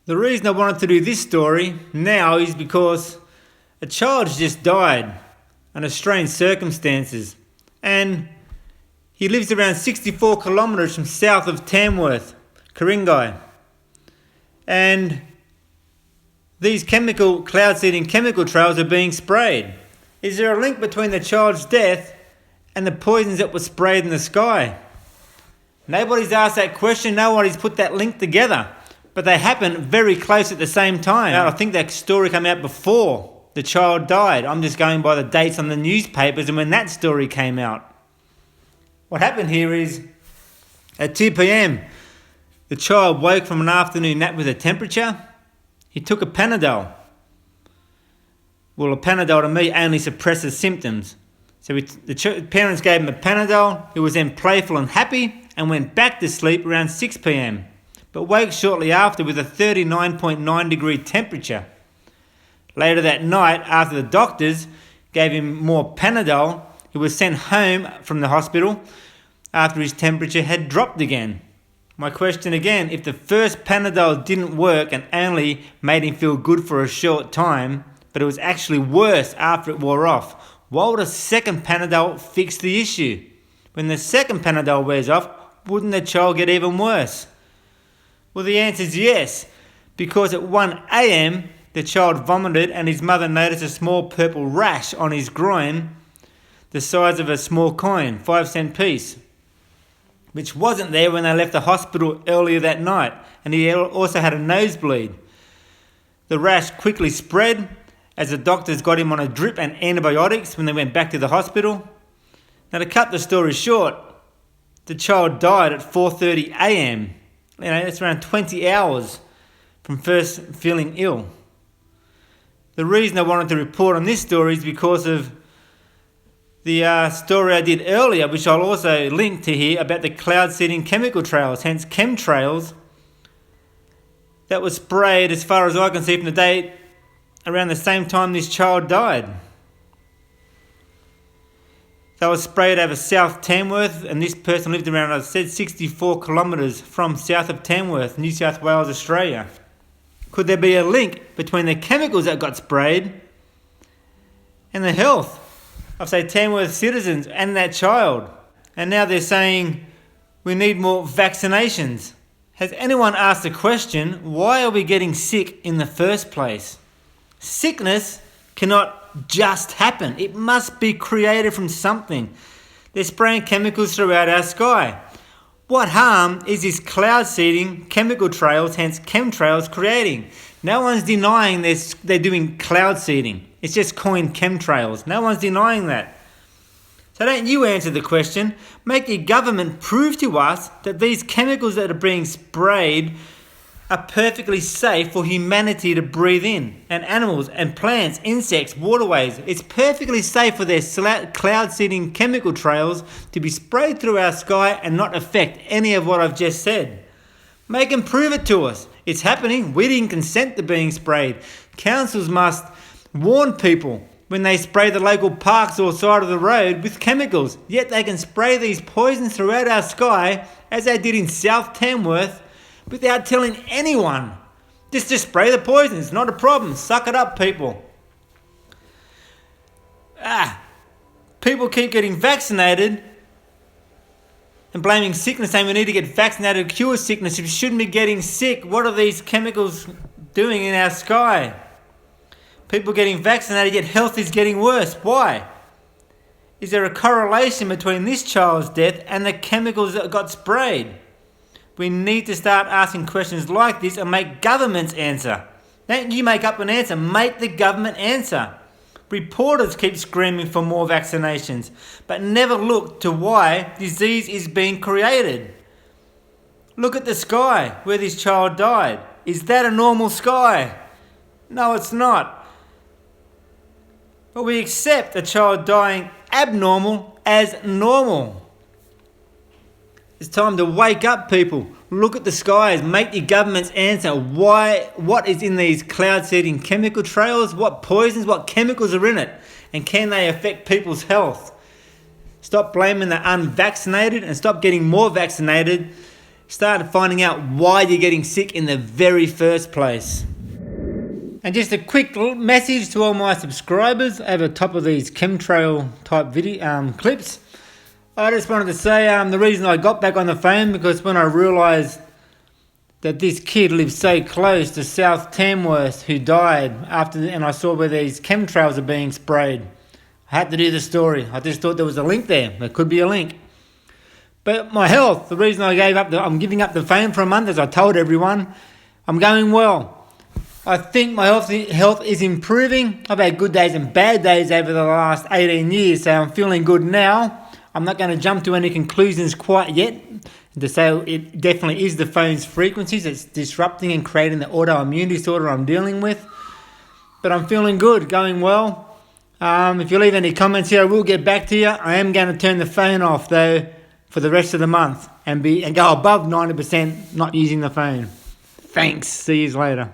The reason I wanted to do this story now is because a child just died under strange circumstances, and he lives around 64 kilometres from south of Tamworth, Ku-ring-gai. And these cloud seeding chemical trails are being sprayed. Is there a link between the child's death and the poisons that were sprayed in the sky? Nobody's asked that question, nobody's put that link together. But they happened very close at the same time. Now, I think that story came out before the child died. I'm just going by the dates on the newspapers and when that story came out. What happened here is at 2 p.m, the child woke from an afternoon nap with a temperature. He took a Panadol. Well, a Panadol to me only suppresses symptoms. So the parents gave him a Panadol. He was then playful and happy and went back to sleep around 6 p.m. but woke shortly after with a 39.9 degree temperature. Later that night, after the doctors gave him more Panadol, he was sent home from the hospital after his temperature had dropped again. My question again, if the first Panadol didn't work and only made him feel good for a short time, but it was actually worse after it wore off, why would a second Panadol fix the issue? When the second Panadol wears off, wouldn't the child get even worse? Well, the answer is yes, because at 1 a.m, the child vomited and his mother noticed a small purple rash on his groin, the size of a small coin, 5-cent piece, which wasn't there when they left the hospital earlier that night, and he also had a nosebleed. The rash quickly spread as the doctors got him on a drip and antibiotics when they went back to the hospital. Now, to cut the story short, the child died at 4:30 a.m. That's around 20 hours from first feeling ill. The reason I wanted to report on this story is because of the story I did earlier, which I'll also link to here, about the cloud seeding chemical trails, hence chemtrails, that was sprayed, as far as I can see from the date, around the same time this child died. They were sprayed over South Tamworth, and this person lived around, as I said, 64 kilometres from south of Tamworth, New South Wales, Australia. Could there be a link between the chemicals that got sprayed and the health of, say, Tamworth citizens and that child? And now they're saying we need more vaccinations. Has anyone asked the question, why are we getting sick in the first place? Sickness cannot just happen. It must be created from something. They're spraying chemicals throughout our sky. What harm is this cloud seeding chemical trails, hence chemtrails, creating? No one's denying they're doing cloud seeding. It's just coined chemtrails. No one's denying that. So don't you answer the question. Make your government prove to us that these chemicals that are being sprayed are perfectly safe for humanity to breathe in, and animals and plants, insects, waterways. It's perfectly safe for their cloud seeding chemical trails to be sprayed through our sky and not affect any of what I've just said. Make them prove it to us. It's happening. We didn't consent to being sprayed. Councils must warn people when they spray the local parks or side of the road with chemicals. Yet they can spray these poisons throughout our sky, as they did in South Tamworth, without telling anyone. Just spray the poison. It's not a problem. Suck it up, people. People keep getting vaccinated and blaming sickness, saying we need to get vaccinated to cure sickness. If you shouldn't be getting sick, what are these chemicals doing in our sky? People getting vaccinated, yet health is getting worse. Why? Is there a correlation between this child's death and the chemicals that got sprayed? We need to start asking questions like this and make governments answer. Don't you make up an answer, make the government answer. Reporters keep screaming for more vaccinations, but never look to why disease is being created. Look at the sky where this child died. Is that a normal sky? No, it's not. But we accept a child dying abnormal as normal. It's time to wake up, people. Look at the skies. Make your governments answer what is in these cloud seeding chemical trails, what poisons, what chemicals are in it, and can they affect people's health? Stop blaming the unvaccinated and stop getting more vaccinated start finding out why you're getting sick in the very first place. And just a quick message to all my subscribers over the top of these chemtrail type video clips. I just wanted to say the reason I got back on the phone because when I realised that this kid lives so close to South Tamworth who died and I saw where these chemtrails are being sprayed. I had to do the story. I just thought there was a link there. There could be a link. But my health, the reason I'm giving up the phone for a month, as I told everyone, I'm going well. I think my health is improving. I've had good days and bad days over the last 18 years, so I'm feeling good now. I'm not going to jump to any conclusions quite yet to say it definitely is the phone's frequencies that's disrupting and creating the autoimmune disorder I'm dealing with. But I'm feeling good, going well. If you leave any comments here, I will get back to you. I am going to turn the phone off, though, for the rest of the month and go above 90% not using the phone. Thanks. See you later.